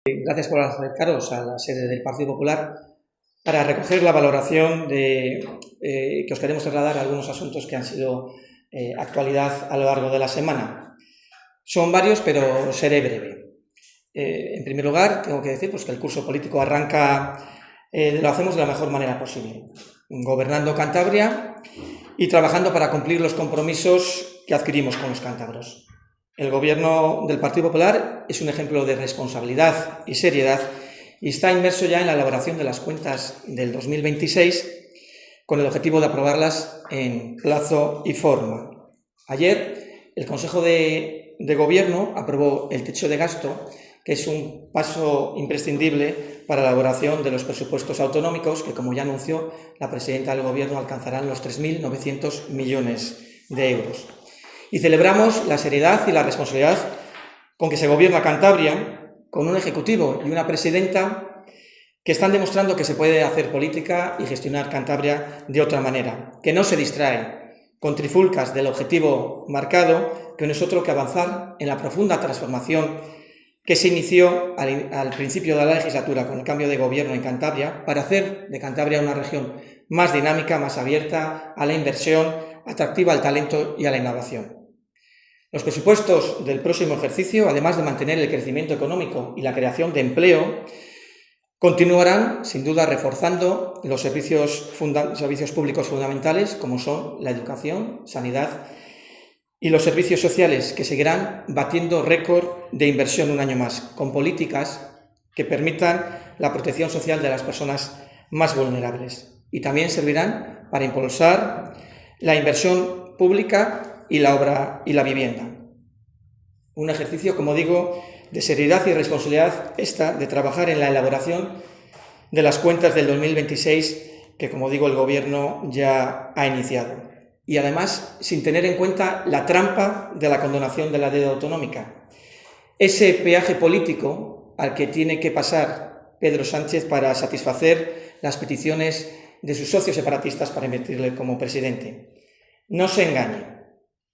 Gracias por acercaros a la sede del Partido Popular para recoger la valoración que os queremos trasladar a algunos asuntos que han sido actualidad a lo largo de la semana. Son varios, pero seré breve. En primer lugar, tengo que decir que el curso político arranca, lo hacemos de la mejor manera posible, gobernando Cantabria y trabajando para cumplir los compromisos que adquirimos con los cántabros. El Gobierno del Partido Popular es un ejemplo de responsabilidad y seriedad y está inmerso ya en la elaboración de las cuentas del 2026 con el objetivo de aprobarlas en plazo y forma. Ayer el Consejo de Gobierno aprobó el techo de gasto, que es un paso imprescindible para la elaboración de los presupuestos autonómicos que, como ya anunció la presidenta del Gobierno, alcanzarán los 3.900 millones de euros. Y celebramos la seriedad y la responsabilidad con que se gobierna Cantabria, con un ejecutivo y una presidenta que están demostrando que se puede hacer política y gestionar Cantabria de otra manera, que no se distrae con trifulcas del objetivo marcado, que no es otro que avanzar en la profunda transformación que se inició al principio de la legislatura con el cambio de gobierno en Cantabria para hacer de Cantabria una región más dinámica, más abierta a la inversión, atractiva al talento y a la innovación. Los presupuestos del próximo ejercicio, además de mantener el crecimiento económico y la creación de empleo, continuarán, sin duda, reforzando los servicios públicos fundamentales, como son la educación, sanidad y los servicios sociales, que seguirán batiendo récord de inversión un año más, con políticas que permitan la protección social de las personas más vulnerables. Y también servirán para impulsar la inversión pública y la obra y la vivienda. Un ejercicio, como digo, de seriedad y responsabilidad de trabajar en la elaboración de las cuentas del 2026 que, como digo, el Gobierno ya ha iniciado. Y además, sin tener en cuenta la trampa de la condonación de la deuda autonómica. Ese peaje político al que tiene que pasar Pedro Sánchez para satisfacer las peticiones de sus socios separatistas para emitirle como presidente. No se engañe.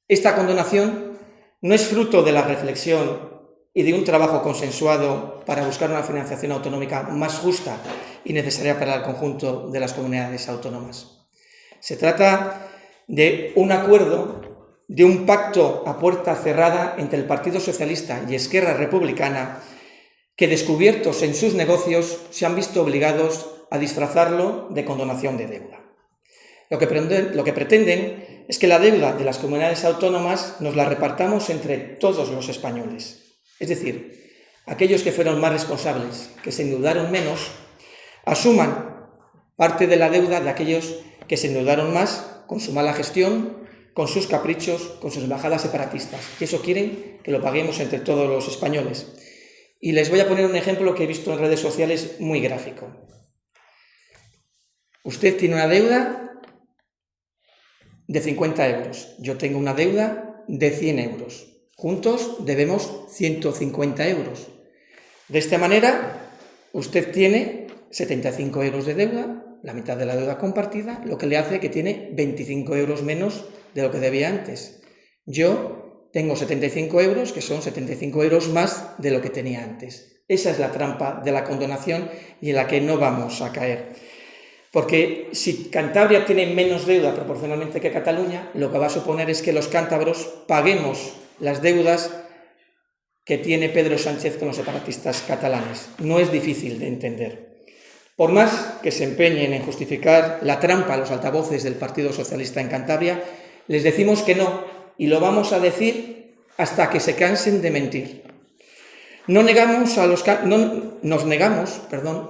Esta condonación no es fruto de la reflexión y de un trabajo consensuado para buscar una financiación autonómica más justa y necesaria para el conjunto de las comunidades autónomas. Se trata de un acuerdo, de un pacto a puerta cerrada entre el Partido Socialista y Esquerra Republicana que, descubiertos en sus negocios, se han visto obligados a disfrazarlo de condonación de deuda. Lo que pretenden es que la deuda de las comunidades autónomas nos la repartamos entre todos los españoles. Es decir, aquellos que fueron más responsables, que se endeudaron menos, asuman parte de la deuda de aquellos que se endeudaron más con su mala gestión, con sus caprichos, con sus embajadas separatistas. Y eso quieren que lo paguemos entre todos los españoles. Y les voy a poner un ejemplo que he visto en redes sociales muy gráfico. Usted tiene una deuda de 50 euros. Yo tengo una deuda de 100 euros. Juntos debemos 150 euros. De esta manera, usted tiene 75 euros de deuda, la mitad de la deuda compartida, lo que le hace que tiene 25 euros menos de lo que debía antes. Yo tengo 75 euros, que son 75 euros más de lo que tenía antes. Esa es la trampa de la condonación y en la que no vamos a caer. Porque si Cantabria tiene menos deuda proporcionalmente que Cataluña, lo que va a suponer es que los cántabros paguemos las deudas que tiene Pedro Sánchez con los separatistas catalanes. No es difícil de entender. Por más que se empeñen en justificar la trampa a los altavoces del Partido Socialista en Cantabria, les decimos que no, y lo vamos a decir hasta que se cansen de mentir. Nos negamos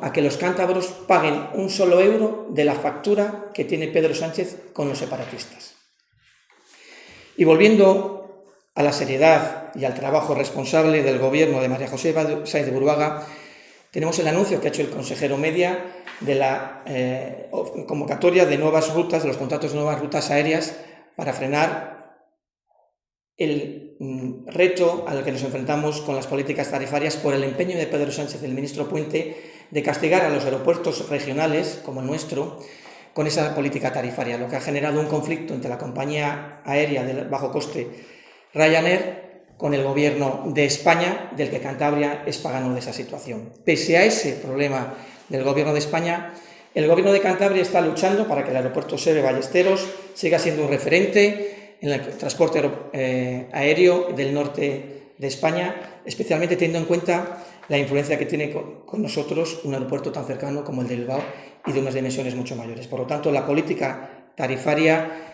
a que los cántabros paguen un solo euro de la factura que tiene Pedro Sánchez con los separatistas. Y volviendo a la seriedad y al trabajo responsable del Gobierno de María José Sáenz de Buruaga, tenemos el anuncio que ha hecho el consejero Media de la convocatoria de nuevas rutas, de los contratos de nuevas rutas aéreas para frenar el reto al que nos enfrentamos con las políticas tarifarias por el empeño de Pedro Sánchez, el ministro Puente, de castigar a los aeropuertos regionales, como el nuestro, con esa política tarifaria, lo que ha generado un conflicto entre la compañía aérea de bajo coste Ryanair con el Gobierno de España, del que Cantabria es pagano de esa situación. Pese a ese problema del Gobierno de España, el Gobierno de Cantabria está luchando para que el aeropuerto SEBE Ballesteros siga siendo un referente en el transporte aéreo del norte de España, especialmente teniendo en cuenta la influencia que tiene con nosotros un aeropuerto tan cercano como el de Bilbao y de unas dimensiones mucho mayores. Por lo tanto, la política tarifaria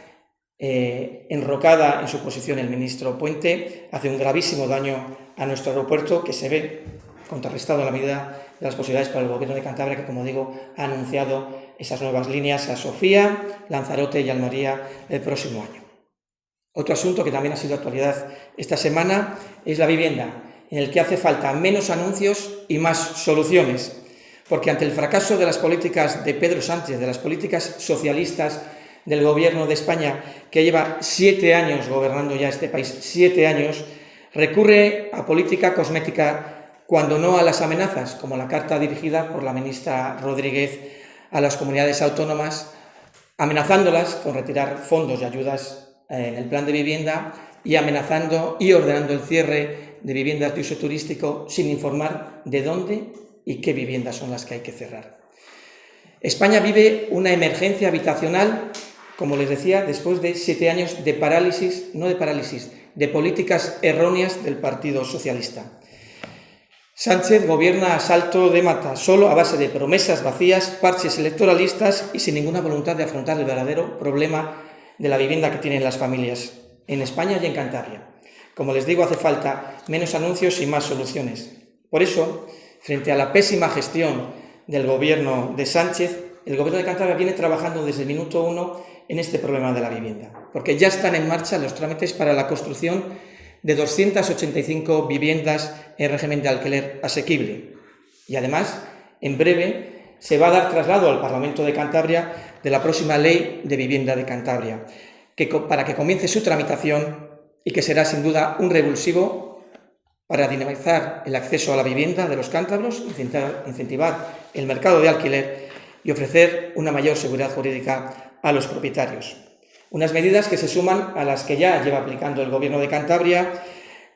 enrocada en su posición el ministro Puente hace un gravísimo daño a nuestro aeropuerto, que se ve contrarrestado a la medida de las posibilidades para el Gobierno de Cantabria, que, como digo, ha anunciado esas nuevas líneas a Sofía, Lanzarote y Almería el próximo año. Otro asunto que también ha sido actualidad esta semana es la vivienda, en el que hace falta menos anuncios y más soluciones, porque ante el fracaso de las políticas de Pedro Sánchez, de las políticas socialistas del Gobierno de España, que lleva 7 años gobernando ya este país, 7 años, recurre a política cosmética cuando no a las amenazas, como la carta dirigida por la ministra Rodríguez a las comunidades autónomas, amenazándolas con retirar fondos y ayudas en el plan de vivienda y amenazando y ordenando el cierre de viviendas de uso turístico sin informar de dónde y qué viviendas son las que hay que cerrar. España vive una emergencia habitacional, como les decía, después de 7 años de parálisis, no de parálisis, de políticas erróneas del Partido Socialista. Sánchez gobierna a salto de mata, solo a base de promesas vacías, parches electoralistas y sin ninguna voluntad de afrontar el verdadero problema de la vivienda que tienen las familias en España y en Cantabria. Como les digo, hace falta menos anuncios y más soluciones. Por eso, frente a la pésima gestión del Gobierno de Sánchez, el Gobierno de Cantabria viene trabajando desde el minuto 1 en este problema de la vivienda, porque ya están en marcha los trámites para la construcción de 285 viviendas en régimen de alquiler asequible. Y además, en breve, se va a dar traslado al Parlamento de Cantabria de la próxima Ley de Vivienda de Cantabria, para que comience su tramitación y que será sin duda un revulsivo para dinamizar el acceso a la vivienda de los cántabros, incentivar el mercado de alquiler y ofrecer una mayor seguridad jurídica a los propietarios. Unas medidas que se suman a las que ya lleva aplicando el Gobierno de Cantabria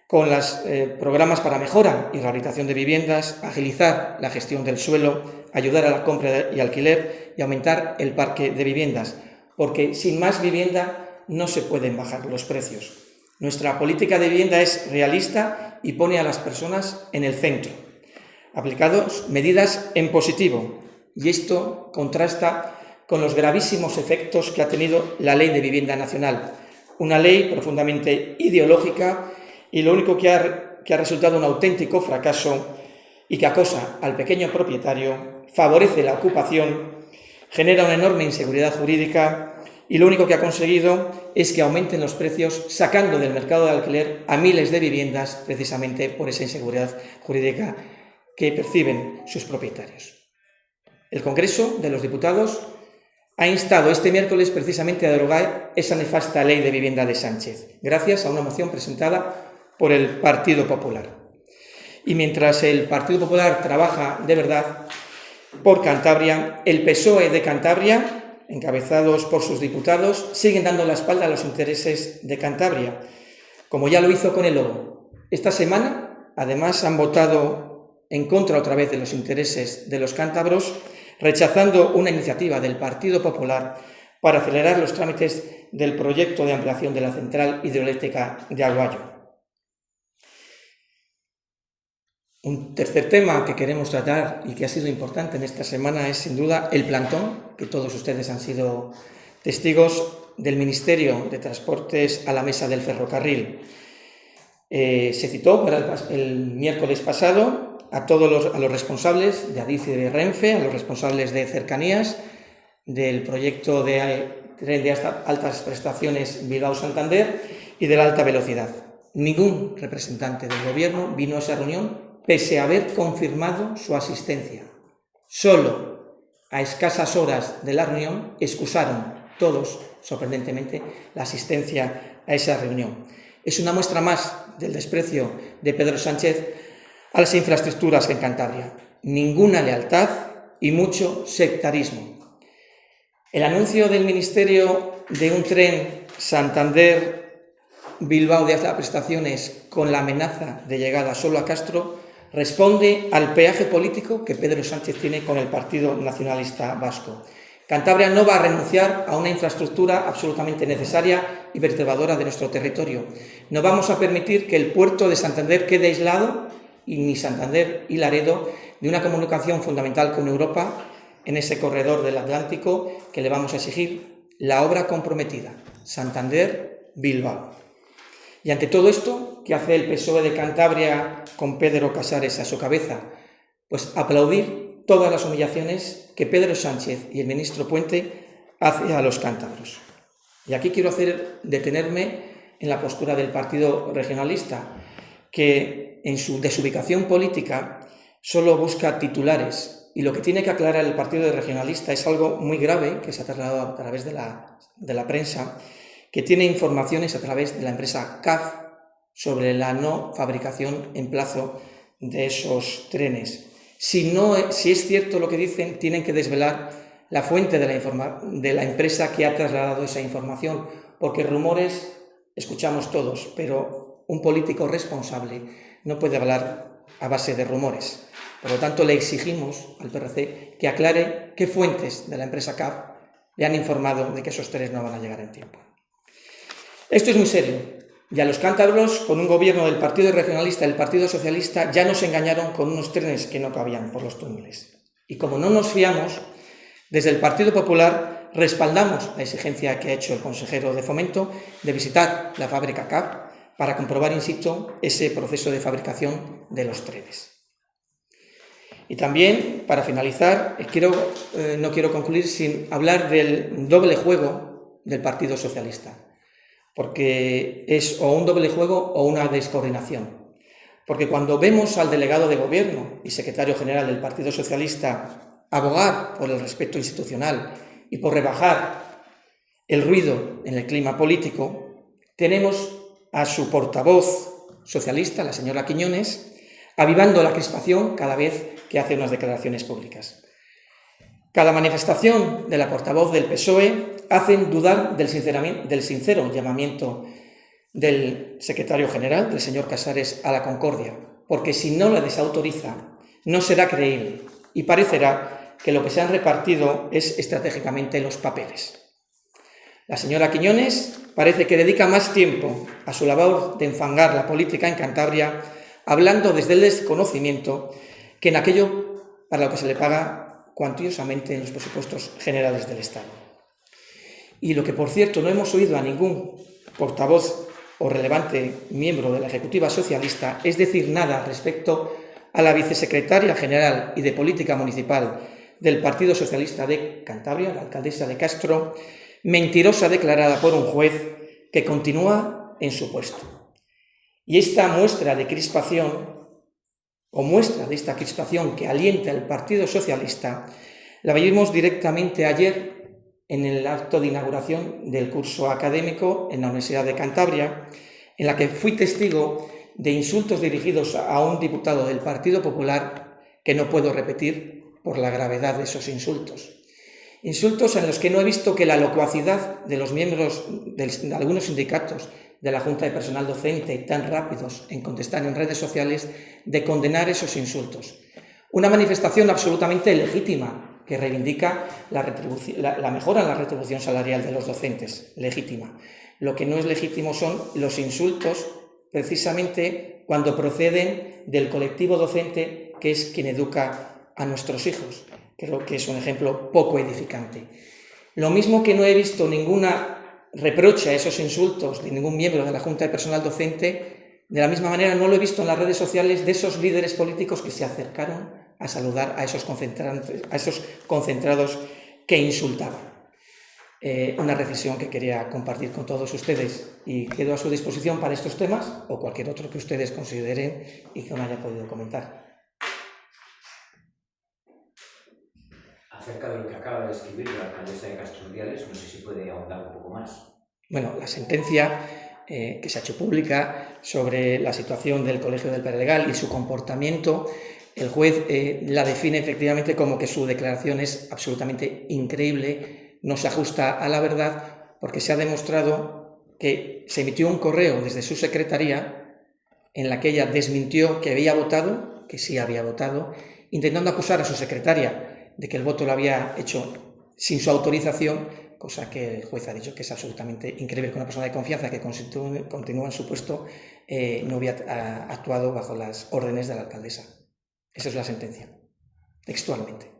con los programas para mejora y rehabilitación de viviendas, agilizar la gestión del suelo, ayudar a la compra y alquiler y aumentar el parque de viviendas, porque sin más vivienda no se pueden bajar los precios. Nuestra política de vivienda es realista y pone a las personas en el centro. Aplicados medidas en positivo, y esto contrasta con los gravísimos efectos que ha tenido la Ley de Vivienda Nacional, una ley profundamente ideológica y lo único que ha resultado un auténtico fracaso y que acosa al pequeño propietario, favorece la ocupación, genera una enorme inseguridad jurídica y lo único que ha conseguido es que aumenten los precios, sacando del mercado de alquiler a miles de viviendas precisamente por esa inseguridad jurídica que perciben sus propietarios. El Congreso de los Diputados ha instado este miércoles precisamente a derogar esa nefasta ley de vivienda de Sánchez, gracias a una moción presentada por el Partido Popular. Y mientras el Partido Popular trabaja de verdad por Cantabria, el PSOE de Cantabria, encabezados por sus diputados, siguen dando la espalda a los intereses de Cantabria, como ya lo hizo con el lobo. Esta semana, además, han votado en contra otra vez de los intereses de los cántabros, rechazando una iniciativa del Partido Popular para acelerar los trámites del proyecto de ampliación de la central hidroeléctrica de Aguayo. Un tercer tema que queremos tratar y que ha sido importante en esta semana es, sin duda, el plantón, que todos ustedes han sido testigos, del Ministerio de Transportes a la mesa del ferrocarril. Se citó para el miércoles pasado a los responsables de Adif y de Renfe, a los responsables de cercanías, del proyecto de tren de altas prestaciones Bilbao-Santander y de la alta velocidad. Ningún representante del Gobierno vino a esa reunión pese a haber confirmado su asistencia. Solo a escasas horas de la reunión excusaron todos, sorprendentemente, la asistencia a esa reunión. Es una muestra más del desprecio de Pedro Sánchez a las infraestructuras en Cantabria. Ninguna lealtad y mucho sectarismo. El anuncio del Ministerio de un tren Bilbao de las prestaciones con la amenaza de llegada solo a Castro responde al peaje político que Pedro Sánchez tiene con el Partido Nacionalista Vasco. Cantabria no va a renunciar a una infraestructura absolutamente necesaria y vertebradora de nuestro territorio. No vamos a permitir que el puerto de Santander quede aislado, y ni Santander y Laredo, de una comunicación fundamental con Europa en ese corredor del Atlántico que le vamos a exigir la obra comprometida, Santander-Bilbao. Y ante todo esto, ¿qué hace el PSOE de Cantabria con Pedro Casares a su cabeza? Pues aplaudir todas las humillaciones que Pedro Sánchez y el ministro Puente hacen a los cántabros. Y aquí quiero detenerme en la postura del Partido Regionalista, que en su desubicación política solo busca titulares, y lo que tiene que aclarar el Partido Regionalista es algo muy grave que se ha trasladado a través de la prensa, que tiene informaciones a través de la empresa CAF sobre la no fabricación en plazo de esos trenes. Si es cierto lo que dicen, tienen que desvelar la fuente de la empresa que ha trasladado esa información, porque rumores escuchamos todos, pero un político responsable no puede hablar a base de rumores. Por lo tanto, le exigimos al PRC que aclare qué fuentes de la empresa CAF le han informado de que esos trenes no van a llegar en tiempo. Esto es muy serio. Y a los cántabros, con un gobierno del Partido Regionalista y del Partido Socialista, ya nos engañaron con unos trenes que no cabían por los túneles. Y como no nos fiamos, desde el Partido Popular respaldamos la exigencia que ha hecho el consejero de Fomento de visitar la fábrica CAF para comprobar in situ ese proceso de fabricación de los trenes. Y también, para finalizar, no quiero concluir sin hablar del doble juego del Partido Socialista, porque es o un doble juego o una descoordinación. Porque cuando vemos al delegado de Gobierno y secretario general del Partido Socialista abogar por el respeto institucional y por rebajar el ruido en el clima político, tenemos a su portavoz socialista, la señora Quiñones, avivando la crispación cada vez que hace unas declaraciones públicas. Cada manifestación de la portavoz del PSOE hacen dudar del sincero llamamiento del secretario general, del señor Casares, a la concordia, porque si no la desautoriza, no será creíble y parecerá que lo que se han repartido es estratégicamente los papeles. La señora Quiñones parece que dedica más tiempo a su labor de enfangar la política en Cantabria, hablando desde el desconocimiento, que en aquello para lo que se le paga cuantiosamente en los presupuestos generales del Estado. Y lo que, por cierto, no hemos oído a ningún portavoz o relevante miembro de la Ejecutiva Socialista es decir nada respecto a la vicesecretaria general y de Política Municipal del Partido Socialista de Cantabria, la alcaldesa de Castro, mentirosa declarada por un juez que continúa en su puesto. Y esta muestra de crispación, o muestra de esta crispación que alienta el Partido Socialista, la vimos directamente ayer en el acto de inauguración del curso académico en la Universidad de Cantabria, en la que fui testigo de insultos dirigidos a un diputado del Partido Popular que no puedo repetir por la gravedad de esos insultos. Insultos en los que no he visto que la locuacidad de los miembros de algunos sindicatos de la Junta de Personal Docente tan rápidos en contestar en redes sociales de condenar esos insultos. Una manifestación absolutamente legítima que reivindica la mejora en la retribución salarial de los docentes, legítima. Lo que no es legítimo son los insultos, precisamente cuando proceden del colectivo docente, que es quien educa a nuestros hijos. Creo que es un ejemplo poco edificante. Lo mismo que no he visto ninguna reproche a esos insultos de ningún miembro de la Junta de Personal Docente, de la misma manera no lo he visto en las redes sociales de esos líderes políticos que se acercaron a saludar a esos concentrados que insultaban. Una reflexión que quería compartir con todos ustedes y quedo a su disposición para estos temas o cualquier otro que ustedes consideren y que no haya podido comentar. Acerca de lo que acaba de escribir la alcaldesa de Castro Urdiales, no sé si puede ahondar un poco más. Bueno, la sentencia que se ha hecho pública sobre la situación del Colegio del Pedregal y su comportamiento, el juez la define efectivamente como que su declaración es absolutamente increíble, no se ajusta a la verdad, porque se ha demostrado que se emitió un correo desde su secretaría en la que ella desmintió que había votado, que sí había votado, intentando acusar a su secretaria de que el voto lo había hecho sin su autorización, cosa que el juez ha dicho que es absolutamente increíble que una persona de confianza que continúa en su puesto no hubiera actuado bajo las órdenes de la alcaldesa. Esa es la sentencia, textualmente.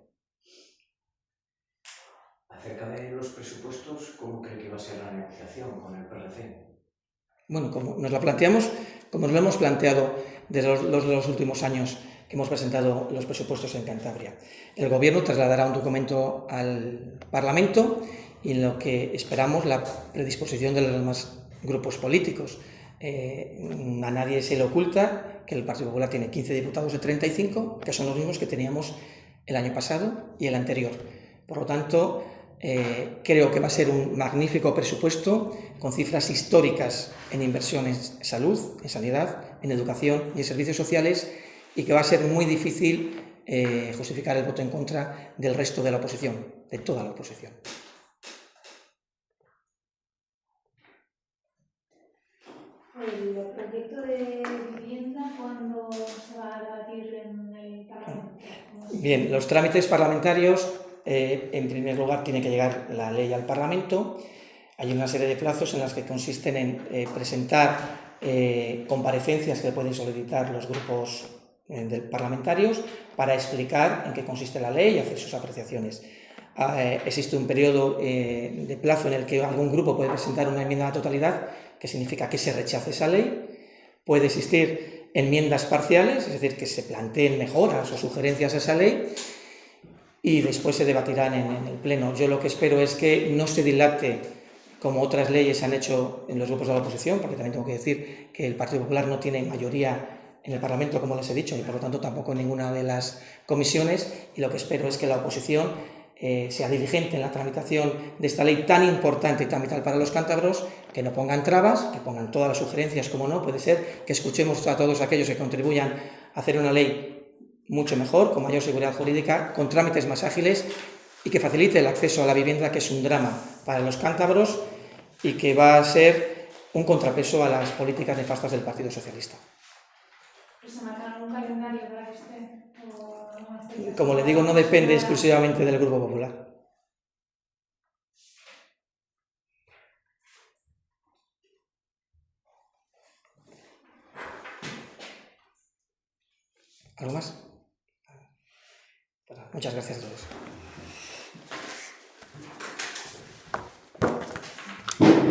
Acerca de los presupuestos, ¿cómo cree que va a ser la negociación con el PRC? Bueno, como nos la planteamos, como nos lo hemos planteado desde los últimos años que hemos presentado los presupuestos en Cantabria. El Gobierno trasladará un documento al Parlamento y en lo que esperamos la predisposición de los demás grupos políticos. A nadie se le oculta que el Partido Popular tiene 15 diputados de 35, que son los mismos que teníamos el año pasado y el anterior. Por lo tanto, creo que va a ser un magnífico presupuesto con cifras históricas en inversiones en salud, en sanidad, en educación y en servicios sociales, y que va a ser muy difícil justificar el voto en contra del resto de la oposición, de toda la oposición. ¿El proyecto de vivienda cuándo se va a debatir en el Parlamento? Bien, los trámites parlamentarios, en primer lugar, tiene que llegar la ley al Parlamento. Hay una serie de plazos en los que consisten en presentar comparecencias que pueden solicitar los grupos parlamentarios para explicar en qué consiste la ley y hacer sus apreciaciones. Existe un periodo de plazo en el que algún grupo puede presentar una enmienda a la totalidad, que significa que se rechace esa ley. Puede existir enmiendas parciales, es decir, que se planteen mejoras o sugerencias a esa ley, y después se debatirán en el Pleno. Yo lo que espero es que no se dilate como otras leyes se han hecho en los grupos de la oposición, porque también tengo que decir que el Partido Popular no tiene mayoría en el Parlamento, como les he dicho, y por lo tanto tampoco en ninguna de las comisiones, y lo que espero es que la oposición sea diligente en la tramitación de esta ley tan importante y tan vital para los cántabros, que no pongan trabas, que pongan todas las sugerencias, como no, puede ser que escuchemos a todos aquellos que contribuyan a hacer una ley mucho mejor, con mayor seguridad jurídica, con trámites más ágiles y que facilite el acceso a la vivienda, que es un drama para los cántabros y que va a ser un contrapeso a las políticas nefastas del Partido Socialista. ¿Se marcará un calendario para que esté? Como le digo, no depende exclusivamente del Grupo Popular. ¿Algo más? Muchas gracias a todos.